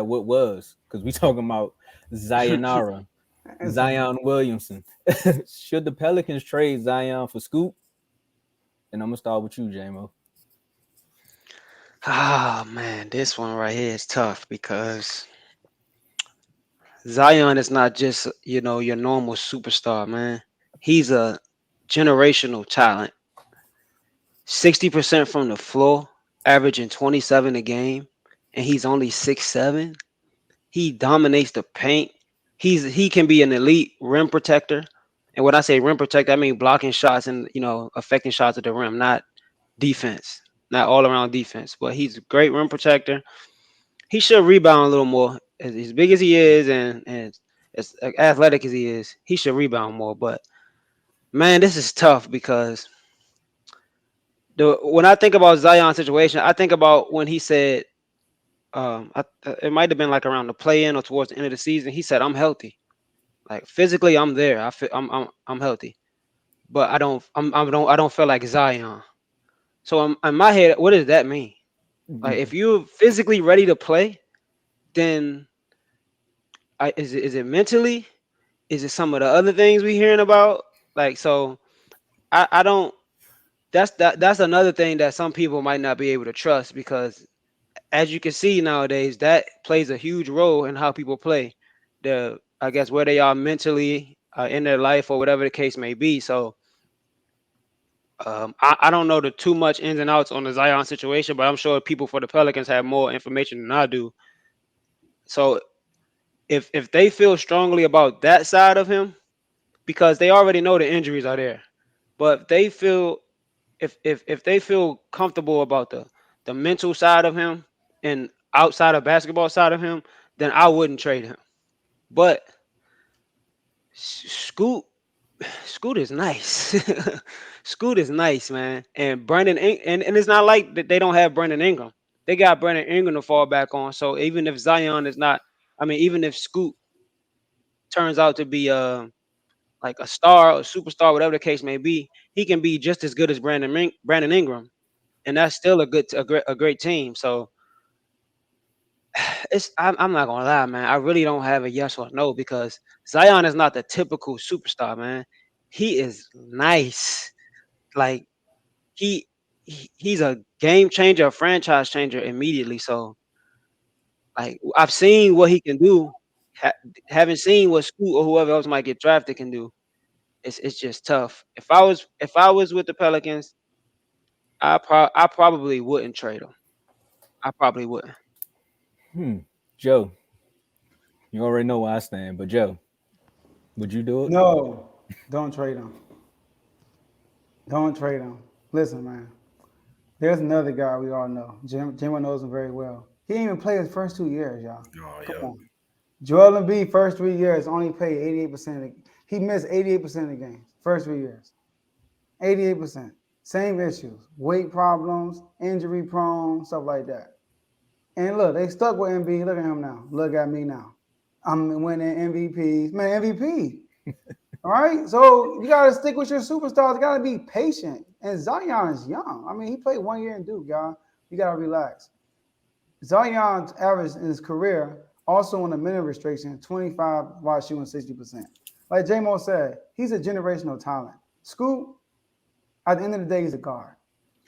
what was, because we talking about Zionara, Zion Williamson. Should the Pelicans trade Zion for Scoop? And I'm gonna start with you, JMO. Ah, man, this one right here is tough because Zion is not just, your normal superstar, man. He's a generational talent. 60% from the floor, averaging 27 a game, and he's only 6'7". He dominates the paint. He can be an elite rim protector. And when I say rim protector, I mean blocking shots and, affecting shots at the rim, not defense, not all around defense. But he's a great rim protector. He should rebound a little more. As big as he is and as athletic as he is, he should rebound more. But man, this is tough because when I think about Zion's situation, I think about when he said, it might have been like around the play-in or towards the end of the season. He said, "I'm healthy. Like physically, I'm there. I'm healthy, but I don't feel like Zion." So in my head, what does that mean? Like if you're physically ready to play, then is it mentally? Is it some of the other things we hearing about? Like so, I don't. That's another thing that some people might not be able to trust because as you can see nowadays, that plays a huge role in how people play. I guess where they are mentally in their life or whatever the case may be. So I don't know the too much ins and outs on the Zion situation, but I'm sure people for the Pelicans have more information than I do. So if they feel strongly about that side of him, because they already know the injuries are there, but if they feel comfortable about the mental side of him and outside of basketball side of him, then I wouldn't trade him. But Scoot Scoot is nice. Scoot is nice, man. And and it's not like that they don't have Brandon Ingram. They got Brandon Ingram to fall back on. So even if Zion is not, I mean, even if Scoot turns out to be like a star or superstar, whatever the case may be, he can be just as good as Brandon Ingram, and that's still a great team. So I'm not gonna lie, man. I really don't have a yes or no because Zion is not the typical superstar, man. He is nice. Like he, he's a game changer, a franchise changer immediately. So like I've seen what he can do. Ha- Haven't seen what Scoot or whoever else might get drafted can do. It's just tough. If I was with the Pelicans, I probably wouldn't trade him. I probably wouldn't. Joe, you already know where I stand, but Joe, would you do it? No, don't trade him. Don't trade him. Listen, man. There's another guy we all know. Jim knows him very well. He didn't even play his first 2 years, y'all. Oh Come yeah. on. Joel Embiid first 3 years only played 88% of the he missed 88% of the games. First 3 years. 88%. Same issues. Weight problems, injury prone, stuff like that. And look, they stuck with Embiid. Look at him now. Look at me now. I'm winning MVPs. Man, MVP. All right. So you gotta stick with your superstars. You gotta be patient. And Zion is young. I mean, he played 1 year in Duke, y'all. You gotta relax. Zion's average in his career, also on the minute restriction, 25 while shooting 60%. Like J-Mo said, he's a generational talent. Scoop, at the end of the day, he's a guard.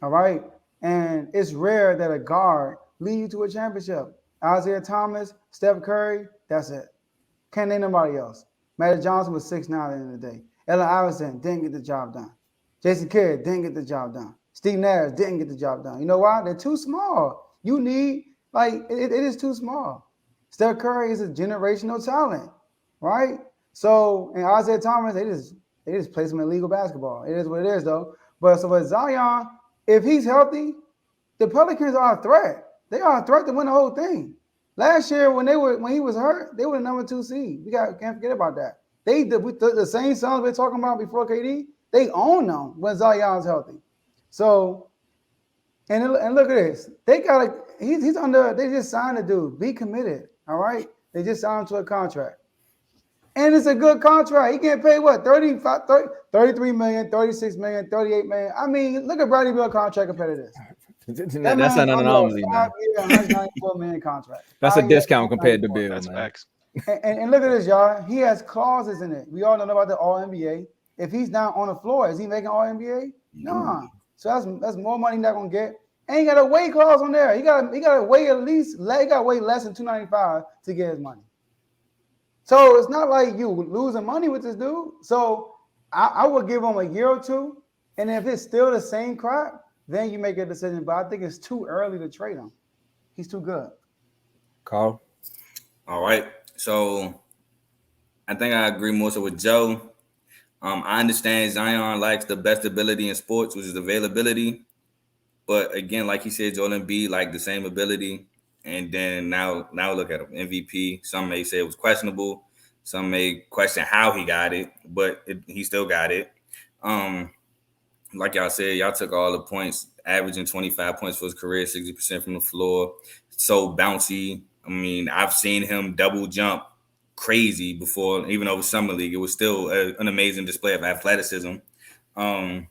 All right. And it's rare that a guard lead you to a championship. Isaiah Thomas, Steph Curry, that's it. Can't name nobody else. Magic Johnson was 6'9" at the end of the day. Allen Iverson didn't get the job done. Jason Kidd didn't get the job done. Steve Nash didn't get the job done. You know why? They're too small. You need, like, it is too small. Steph Curry is a generational talent, right? So, and Isaiah Thomas, they just play some illegal basketball. It is what it is, though. But so with Zion, if he's healthy, the Pelicans are a threat. They are a threat to win the whole thing. Last year, when he was hurt, they were the number 2 seed. Can't forget about that. The same Suns we're talking about before KD. They own them when Zion's healthy. So and look at this. They got a he's under. They just signed a dude. Be committed. All right. They just signed him to a contract. And it's a good contract. He can't pay what? 35, 30, 33 million, 36 million, 38 million. I mean, look at Bradley Beal contract compared to this. That's That not an man under a anomaly, man. 5-year, $194 million contract. That's a 5 years, discount compared to 194. Bill, That's man. facts. And look at this, y'all. He has clauses in it. We all know about the All NBA. If he's not on the floor, is he making All NBA? Nah. So that's more money he's not gonna get. And he got a weight clause on there. He got to weigh at least. He got to weigh less than 295 to get his money. So it's not like you losing money with this dude. So I would give him a year or two, and if it's still the same crap, then you make a decision. But I think it's too early to trade him. He's too good. Carl. All right. So I think I agree more so with Joe. I understand Zion likes the best ability in sports, which is availability. But again, like he said, Joel Embiid like the same ability. And then now look at him, MVP. Some may say it was questionable. Some may question how he got it, but he still got it. Like y'all said, y'all took all the points, averaging 25 points for his career, 60% from the floor. So bouncy. I mean, I've seen him double jump crazy before, even over Summer League. It was still an amazing display of athleticism. When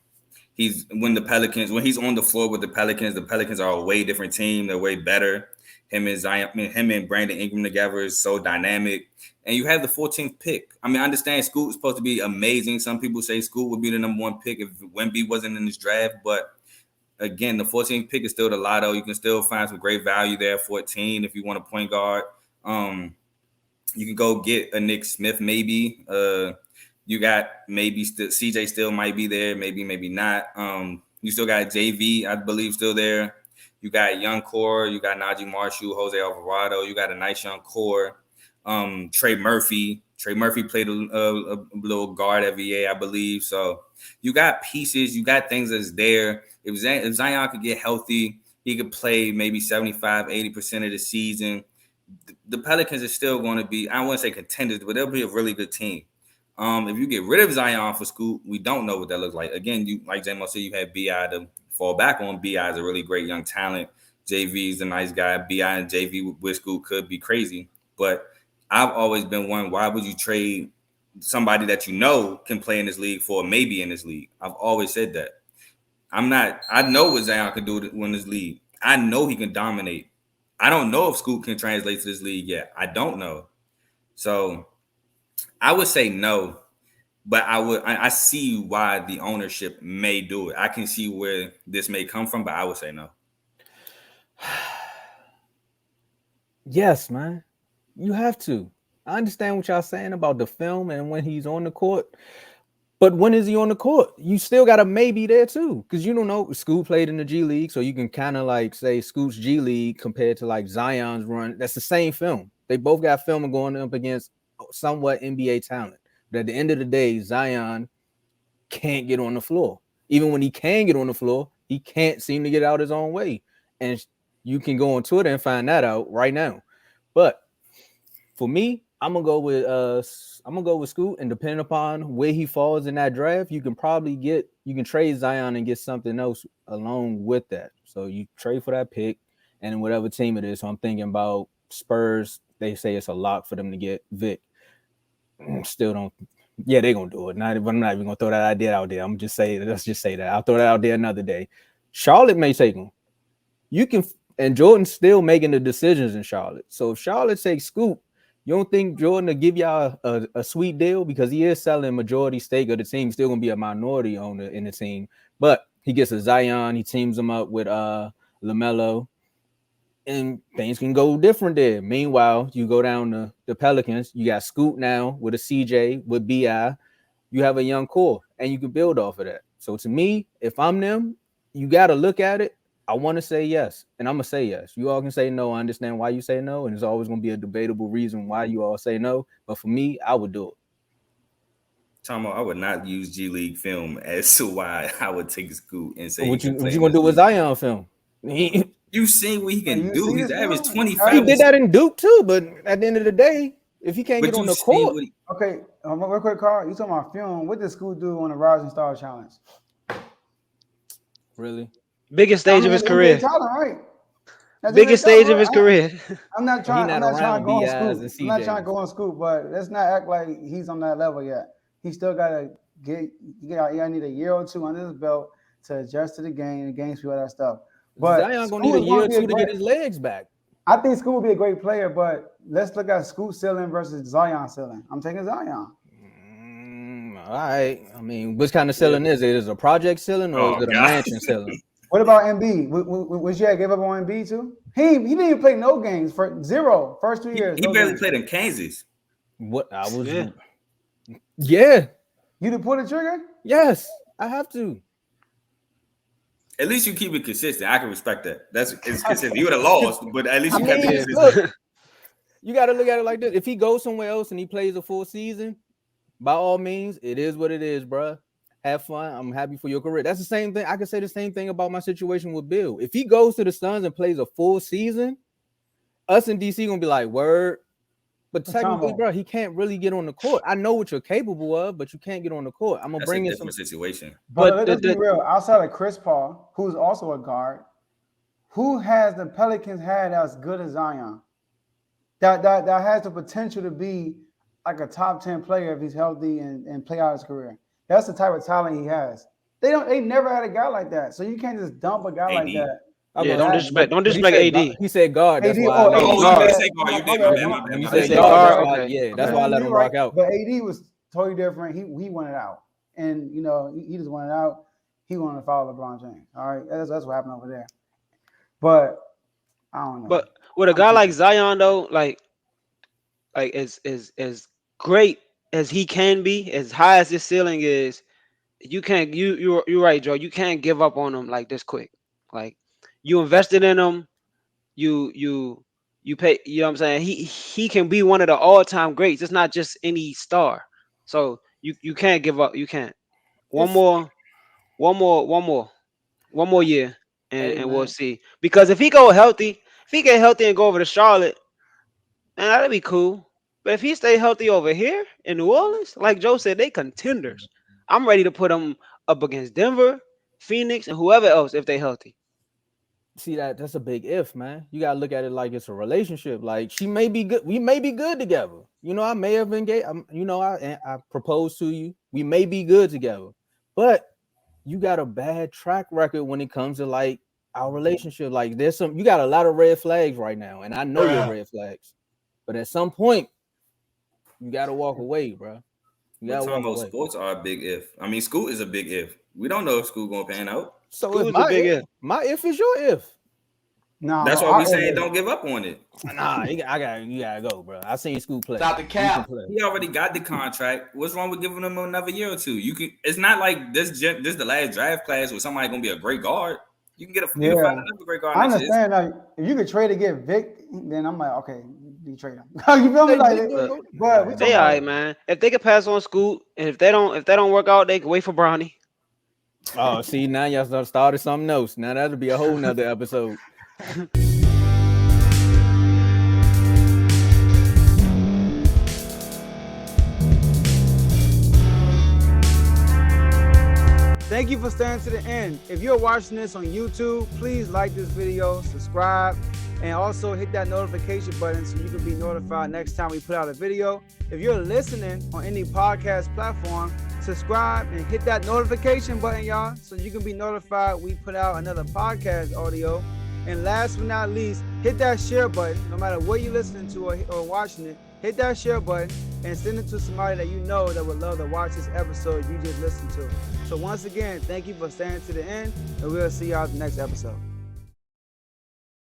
he's on the floor with the Pelicans are a way different team. They're way better. Him and Brandon Ingram together is so dynamic. And you have the 14th pick. I mean, I understand Scoot is supposed to be amazing. Some people say Scoot would be the number one pick if Wemby wasn't in this draft. But again, the 14th pick is still the lotto. You can still find some great value there at 14 if you want a point guard. You can go get a Nick Smith maybe. You got maybe still CJ still might be there, maybe not. You still got JV, I believe, still there. You got young core. You got Najee Marshall, Jose Alvarado. You got a nice young core. Trey Murphy. Trey Murphy played a little guard at VA, I believe. So you got pieces. You got things that's there. If Zion could get healthy, he could play maybe 75, 80% of the season. The Pelicans are still going to be, I wouldn't say contenders, but they'll be a really good team. If you get rid of Zion for Scoot, we don't know what that looks like. Again, you like J-Mo said, you had B.I. to fall back on. B.I. is a really great young talent. JV is a nice guy. B.I. and JV with Scoot could be crazy. But I've always been one, why would you trade somebody that you know can play in this league for a maybe in this league? I've always said that. I know what Zion can do to win this league. I know he can dominate. I don't know if Scoot can translate to this league yet. I don't know. So I would say no, but I see why the ownership may do it. I can see where this may come from, but I would say no. Yes, man. You have to. I understand what y'all saying about the film and when he's on the court. But when is he on the court? You still got a maybe there too. Because you don't know. Scoot played in the G League, so you can kind of like say Scoot's G League compared to like Zion's run. That's the same film. They both got film going up against somewhat NBA talent. But at the end of the day, Zion can't get on the floor. Even when he can get on the floor, he can't seem to get out his own way. And you can go on Twitter and find that out right now. But for me, I'm gonna go with Scoot, and depending upon where he falls in that draft, you can trade Zion and get something else along with that. So you trade for that pick and whatever team it is. So I'm thinking about Spurs. They say it's a lock for them to get Vic. Still don't. Yeah, they're gonna do it. But I'm not even gonna throw that idea out there. Let's just say that. I'll throw that out there another day. Charlotte may take him. And Jordan's still making the decisions in Charlotte. So if Charlotte takes Scoot, you don't think Jordan will give y'all a sweet deal because he is selling majority stake of the team, still gonna be a minority owner in the team. But he gets a Zion, he teams him up with LaMelo, and things can go different there. Meanwhile, you go down to the Pelicans, you got Scoot now with a CJ, with BI, you have a young core, and you can build off of that. So to me, if I'm them, you got to look at it. I want to say yes, and I'm going to say yes. You all can say no. I understand why you say no, and there's always going to be a debatable reason why you all say no. But for me, I would do it. Tomo, I would not use G League film as to why I would take Scoot and say What you going to do with Zion film? You seen what he can do. He's averaged 25. He did that in Duke too, but at the end of the day, if he can't get on the court. Okay, real quick, Carl, you talking about film. What did Scoot do on the Rising Star Challenge? Really? Biggest stage of his career. Talent, right? Biggest stage of his career. I'm not trying to go on Scoot. I'm not trying to go on Scoot, but let's not act like he's on that level yet. He still got to get. You need a year or two under his belt to adjust to the game, the game speed, all that stuff. But Zion gonna need a year or two to get his legs back. I think Scoot will be a great player, but let's look at Scoot ceiling versus Zion ceiling. I'm taking Zion. All right. I mean, which kind of ceiling is it? Is it a project ceiling or is it a mansion ceiling? What about MB? Was you gave up on MB too? He didn't even play no games for zero first 2 years. He barely played in Kansas. What I was, yeah. You did pull the trigger? Yes, I have to. At least you keep it consistent. I can respect that. It's consistent. You would have lost, but at least you kept it consistent. Look, you got to look at it like this. If he goes somewhere else and he plays a full season, by all means, it is what it is, bro. Have fun. I'm happy for your career. That's the same thing. I can say the same thing about my situation with Bill. If he goes to the Suns and plays a full season, us in DC gonna be like, word. But technically, bro, he can't really get on the court. I know what you're capable of, but you can't get on the court. I'm gonna bring in some situation. But let's be real. Outside of Chris Paul, who's also a guard, who has the Pelicans had as good as Zion? That has the potential to be like a top 10 player if he's healthy and play out his career. That's the type of talent he has. They never had a guy like that. So you can't just dump a guy like that. Yeah, don't disrespect AD. He said guard. That's why. You say guard. You did my bad. You said guard. Okay. Yeah, that's why I let him rock out. But AD was totally different. He wanted out, and he just wanted out. He wanted to follow LeBron James. All right, that's what happened over there. But I don't know. But with a guy like Zion though, like as great as he can be, as high as his ceiling is, you can't. You're right, Joe. You can't give up on him like this quick. Like you invested in him, you pay. You know what I'm saying? He can be one of the all-time greats. It's not just any star. So you can't give up. You can't. One more year, and we'll see. Because if he get healthy and go over to Charlotte, man, that'd be cool. But if he stay healthy over here in New Orleans, like Joe said, they contenders. I'm ready to put them up against Denver, Phoenix, and whoever else if they healthy. See, that's a big if, man. You gotta look at it like it's a relationship. Like she may be good, we may be good together. I may have engaged. I proposed to you. We may be good together, but you got a bad track record when it comes to like our relationship. Like you got a lot of red flags right now, and I know your red flags. But at some point, you gotta walk away, bro. You gotta walk away. Sports are a big if. I mean, Scoot is a big if. We don't know if Scoot gonna pan out. So if my if is your if. No, that's why we saying don't give up on it. Nah, you gotta go, bro. I seen Scoot play. Stop the cap. He already got the contract. What's wrong with giving him another year or two? You can. It's not like this the last draft class where somebody gonna be a great guard. You can get find another great guard. I understand. Like, if you could trade to get Vic, then I'm like, okay, you trade him. You feel me? But they all right, man. If they could pass on Scoot, and if they don't work out, they can wait for Bronny. Oh, see, now y'all started something else. Now that'll be a whole nother episode. Thank you for staying to the end. If you're watching this on YouTube, please like this video, subscribe, and also hit that notification button so you can be notified next time we put out a video. If you're listening on any podcast platform, subscribe and hit that notification button, y'all, so you can be notified we put out another podcast audio. And last but not least, hit that share button. No matter what you're listening to or watching it, hit that share button and send it to somebody that you know that would love to watch this episode you just listened to. So once again, thank you for staying to the end, and we'll see y'all at the next episode.